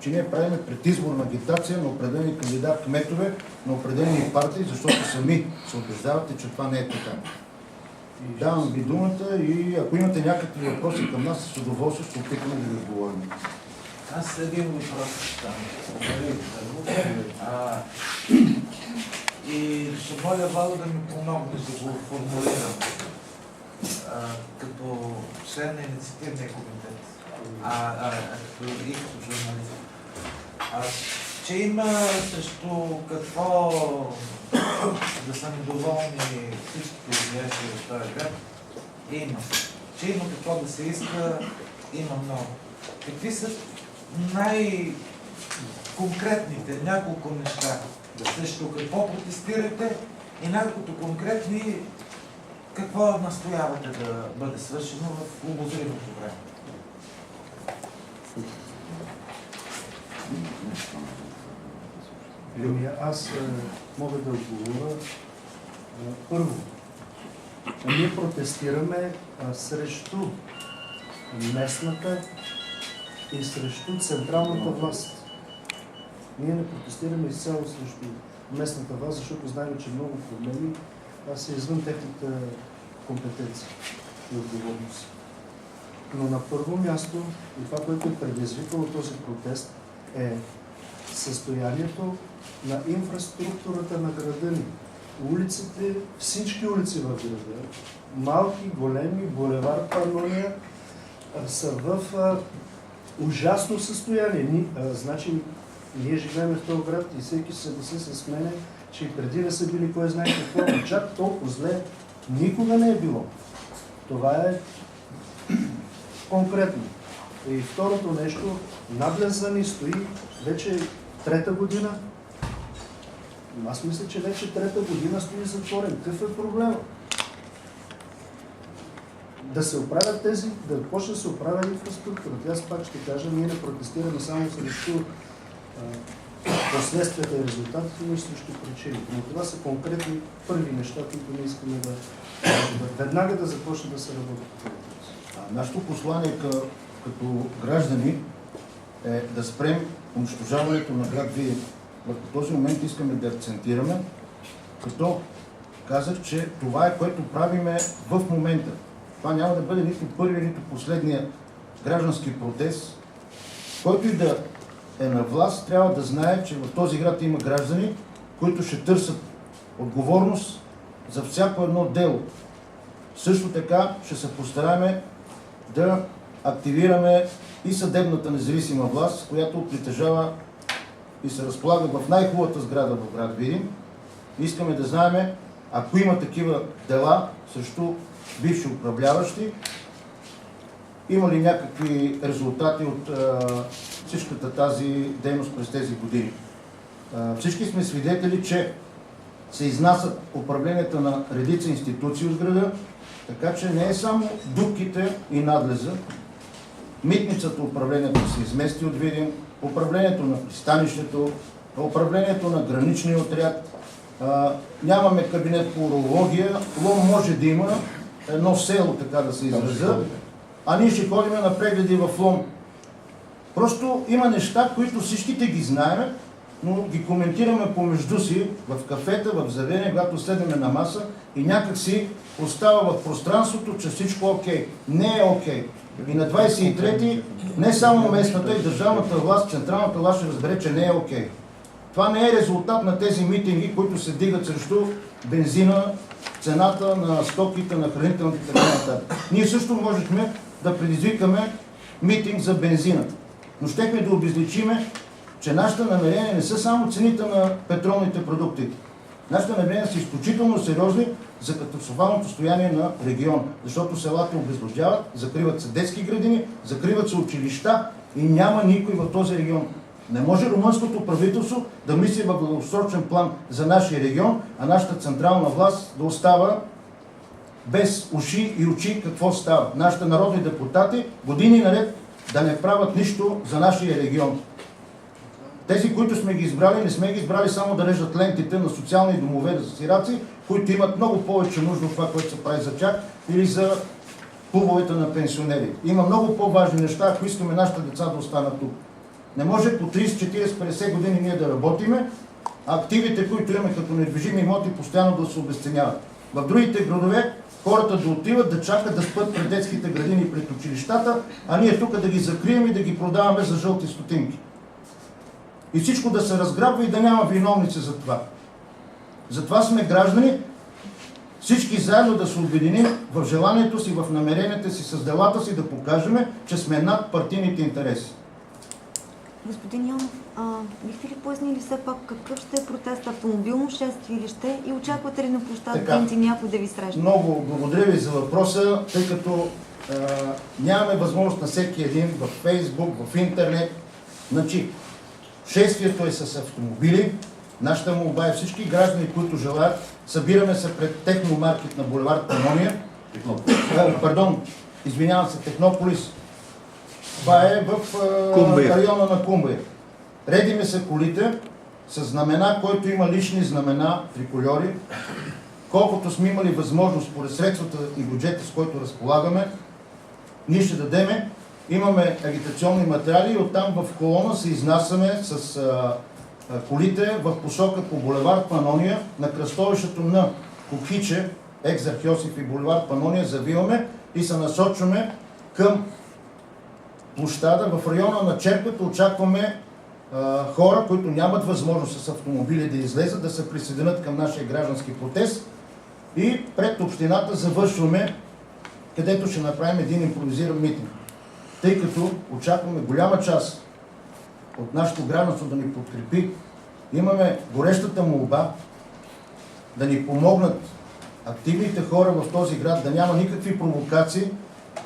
че ние правим предизборна агитация на определени кандидат кметове, на определени партии, защото сами се убеждавате, че това не е така. Давам ви думата и ако имате някакви въпроси към нас, с удоволствие ще опитаме да ви отговорим. Аз един въпрос там. И ще моля Вало да ми помогне да го формулирам като член на инициативния комитет и като журналист. Че има срещу какво да са недоволни всичките живеещи в този град, има. Че има какво да се иска, има много. Какви са най-конкретните няколко неща, срещу какво протестирате и няколкото конкретни какво настоявате да бъде свършено в обозримото време? Аз мога да отговоря. Първо, ние протестираме срещу местната и срещу централната власт. Ние не протестираме изцяло срещу местната власт, защото знаем, че много проблеми са извън техните компетенции и отговорност. Но на първо място, и това, което е предизвикало този протест, е състоянието на инфраструктурата на града ни. Улиците, всички улици в града, малки, големи, булевар Панония, са в ужасно състояние. Значи, ние живеем в този град и всеки се съгласи с мене, че и преди не са били кой знае какво, но чак толкова зле никога не е било. Това е конкретно. И второто нещо, надлеза ни стои вече трета година. Аз мисля, че вече трета година стои затворен. Какъв е проблема? Да се оправят тези, да почне да се оправя инфраструктурата. Аз пак ще кажа, ние не протестираме само срещу последствията и резултатите, но и срещу причините. Но това са конкретни първи неща, които ние искаме да веднага да започне да се работи по това. Нашето послание като граждани е да спрем унищожаването на град Видин. В този момент искаме да акцентираме, като казах, че това е, което правиме в момента. Това няма да бъде нито първи, нито последния граждански протест. Който и да е на власт, трябва да знае, че в този град има граждани, които ще търсят отговорност за всяко едно дело. Също така ще се постараем да активираме и съдебната независима власт, която притежава и се разполага в най-хубавата сграда в град Видин. Искаме да знаем, ако има такива дела срещу бивши управляващи, има ли някакви резултати от всичката тази дейност през тези години. Всички сме свидетели, че се изнасят управленията на редица институции от града, така че не е само дупките и надлеза. Митницата управлението се измести от Видин, управлението на пристанището, управлението на граничния отряд. Нямаме кабинет по урология. Лом може да има едно село, така да се изразя, а ние ще ходим на прегледи в Лом. Просто има неща, които всичките ги знаем, но ги коментираме помежду си в кафета, в заведение, когато седнем на маса и някак си остава в пространството, че всичко е окей. Не е окей. И на 23-ти не само местната и държавната власт, централната власт ще разбере, че не е окей. Това не е резултат на тези митинги, които се дигат срещу бензина, цената на стоките, на хранителните и така нататък. Ние също можехме да предизвикаме митинг за бензина. Но щехме да обезличиме, че нашите намерения не са само цените на петролните продукти. Нашите намерения са изключително сериозни за катастрофалното състояние на региона, защото селата обезлюдяват, закриват се детски градини, закриват се училища и няма никой в този регион. Не може румънското правителство да мисли в дългосрочен план за нашия регион, а нашата централна власт да остава без уши и очи какво става. Нашите народни депутати години наред да не правят нищо за нашия регион. Тези, които сме ги избрали, не сме ги избрали само да режат лентите на социални домове за сираци, които имат много повече нужда от това, което се прави за тях, или за клубовете на пенсионери. Има много по-важни неща, ако искаме нашите деца да останат тук. Не може по 30, 40, 50 години ние да работиме, а активите, които имаме като недвижими имоти, постоянно да се обесценяват. В другите градове хората да отиват, да чакат да спят пред детските градини и пред училищата, а ние тук да ги закрием и да ги продаваме за жълти стотинки. И всичко да се разграбва и да няма виновници за това. Затова сме граждани, всички заедно да се обединим в желанието си, в намеренията си, с делата си да покажем, че сме над партийните интереси. Господин Янов, бихте ли пояснили все пак какъв ще е протест? Автомобилно шествие ли ще? И очаквате ли на площад Пинци някой да ви срещне? Много благодаря ви за въпроса, тъй като нямаме възможност на всеки един в Фейсбук, в интернет. Значи, шествието е с автомобили. Нашата молба е всички граждани, които желаят, събираме се пред Техномаркет на булевард Панония. Технополис. Това е в района на Кумбая. Редиме се колите с знамена, който има лични знамена, трикольори. Колкото сме имали възможност, според средствата и бюджета, с който разполагаме, ние ще дадеме. Имаме агитационни материали и оттам в колона се изнасяме с колите в посока по булевард Панония, на кръстовището на Кокиче, екс Йосиф и булевард Панония, завиваме и се насочваме към площада. В района на черквата очакваме хора, които нямат възможност с автомобили да излезат, да се присъединят към нашия граждански протест и пред общината завършваме, където ще направим един импровизиран митинг. Тъй като очакваме голяма част от нашето гражданство да ни подкрепи, имаме горещата молба да ни помогнат активните хора в този град, да няма никакви провокации,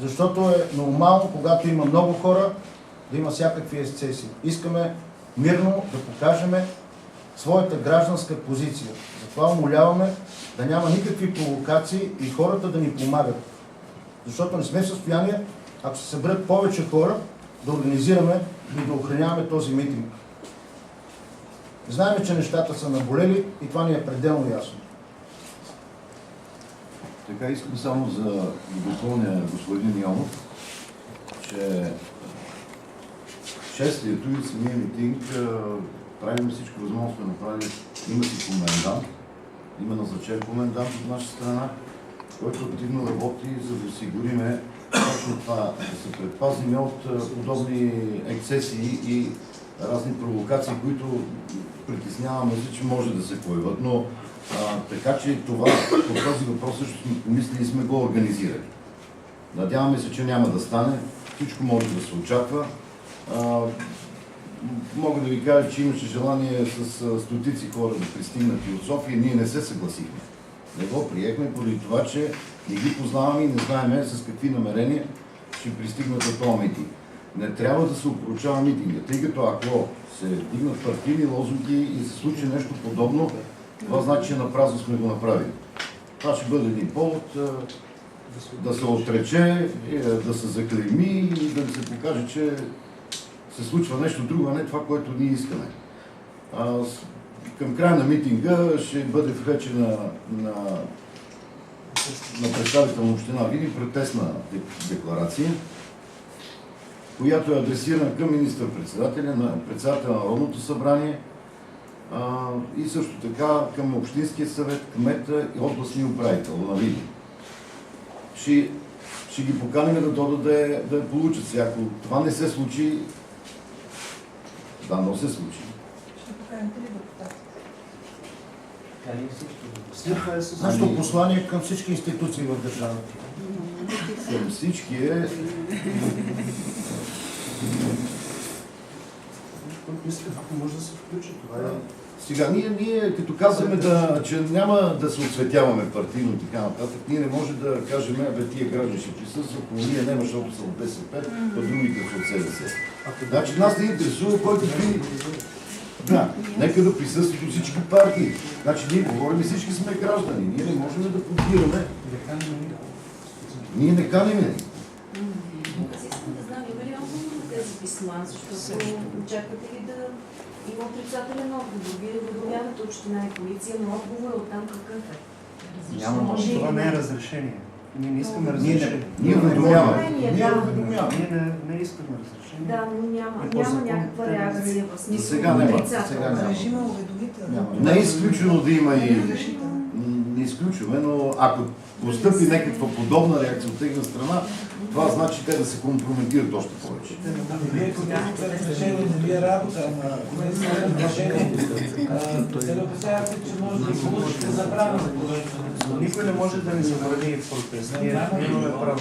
защото е нормално, когато има много хора, да има всякакви ексцесии. Искаме мирно да покажем своята гражданска позиция. Затова умоляваме да няма никакви провокации и хората да ни помагат. Защото не сме в състояние, ако се съберат повече хора, да организираме и да охраняваме този митинг. Знаем, че нещата са наболели и това ни е пределно ясно. Така, искам само да допълня господин Йонов, че шествието и самия митинг правим всичко възможно да направим. Има си комендант, има назначен комендант от наша страна, който активно работи, за да осигуриме точно това, да се предпазим от подобни ексцесии и разни провокации, които притесняваме се, че може да се появят. Но така че това, по този въпрос също сме помислили и сме го организирали. Надяваме се, че няма да стане. Всичко може да се очаква. Мога да ви кажа, че имаше желание с стотици хора да пристигнат и от София. Ние не се съгласихме. Не го приехме, поради това, че не ги познаваме и не знаем с какви намерения ще пристигнат до този митинг. Не трябва да се опоручава митинга, тъй като ако се дигнат партийни лозунги и се случи нещо подобно, това значи, че напразно сме го направили. Това ще бъде един повод да се отрече, да се заклейми и да се покаже, че се случва нещо друго, а не това, което ние искаме. Към края на митинга ще бъде връчена на представител на община Видин протестна декларация, която е адресирана към министър-председателя, на председателя на Народното събрание и също така към Общинския съвет, кмета и областния управител на Видин. Ще ги поканим да дойдат да я получат. Ако това не се случи, но се случи. Ще поканите ли депутатите? Нашето послание към всички институции в държавата. Към всички е... Ако може да се включи, това е... Сега, ние като казваме, че няма да се осветяваме партийно и така нататък, ние не може да кажем, тия граждани ще присъстват, но ние няма, защото са от БСП, а другите са от СДС. Значи нас не интересува който би... Да, нека да присъстват всички партии. Значи ние говорим, всички сме граждани. Ние не можем да подбираме. Ние не каним. Аз искам да знам, има ли отговор на тези писма, защото очаквате ли да има отрицателен отговор? Вие да уведомявате община и полиция, но отговор оттам какъв е? Няма, това не е разрешение. Ние не искаме Ние разрешение. Ние уведомяваме. Ние уведомяваме. Ние не искаме разрешение. Да, но няма И по закон някаква те не реакция в смисъл. Сега няма. отрицателна. Сега няма. Режима уведомителен. Няма. Не е изключено да има и... Разрешителен. Не изключваме, но ако постъпи някаква подобна реакция от тяхна страна, това значи те да се компрометират още повече. Вие като имате разрешение, не ви е работа, ама ако не сте разрешение, се ли опасявате, че може да получите забрана за провеждането? Но никой не може да ни забрани протест. Ние имаме право.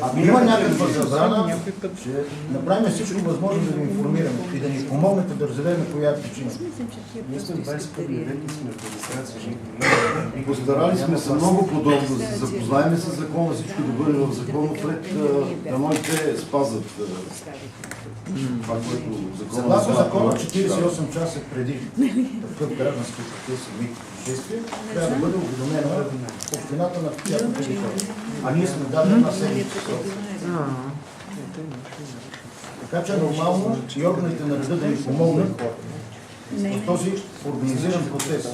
Ако има някаква забрана, ще направим всичко възможно да ви информираме и да ни помогнете да разберем коя е причина. Ние сме 21 век и сме в демокрация. Постарали сме се много подобно да се запознаем с закона, всичко да бъде в законов ред, дано и те спазват това, което закона Съгласно закона, заповядва. 48 часа преди такъв граждански протест и происшествие, трябва да бъде уведомена общината на тяхна територия. А ние сме дали една седмица срок. Така че е нормално и органите на реда да ни помогнат в този организиран процес.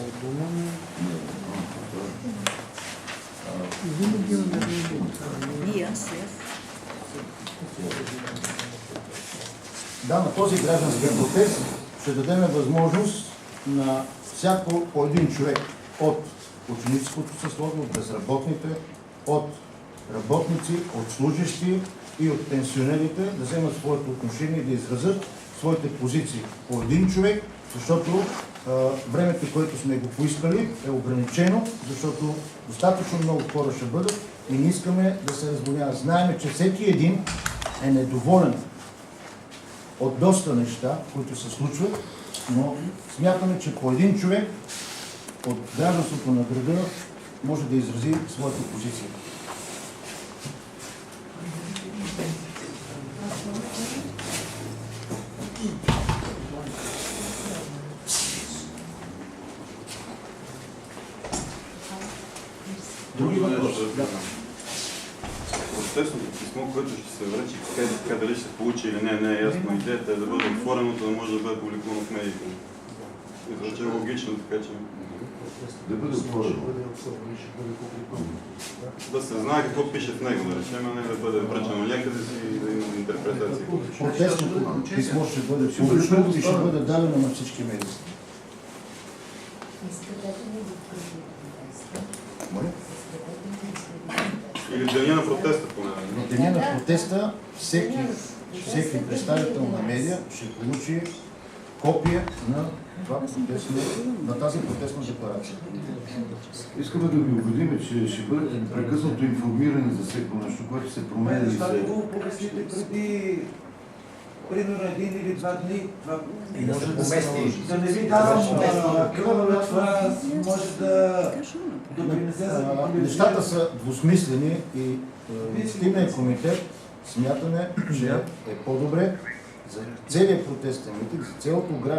Да, на този граждански протест ще дадем възможност на всяко по един човек от ученическото съсловие, от безработните, от работници, от служащи и от пенсионерите да вземат своето отношение и да изразят своите позиции по един човек, защото времето, което сме го поискали, е ограничено, защото достатъчно много хора ще бъдат и не искаме да се разбонява. Знаеме, че всеки един е недоволен от доста неща, които се случват, но смятаме, че по един човек от гражданството на града може да изрази своята позиция. Други въпроси? Да. Протестното писмо, което ще се връчи, така дали ще се получи или не е ясно. Идеята е да бъде отворено, за да може да бъде публикувано в медиите. Мисля, че е логично, така че Да бъде отворено. да се знае какво пише в него, да речем, а не да бъде връчено някъде си и да има интерпретация. Протестното писмо ще бъде публично и ще бъде дадено на всички медии. Моля? Или деня на протеста, поне. В деня на протеста всеки представител на медия ще получи копия на тази протестна декларация. Искаме да ви убедим, че ще бъдете прекъснато информирани за всяко нещо, което се променя и Защо не се... го оповестите преди примерно 1 или 2 дни? И да се помести. Да не ви давам кръвна, това може да допринесе за Нещата са двусмислени и Стимният комитет смятаме, че е по-добре за целият протестен митинг, за цялото гражданство.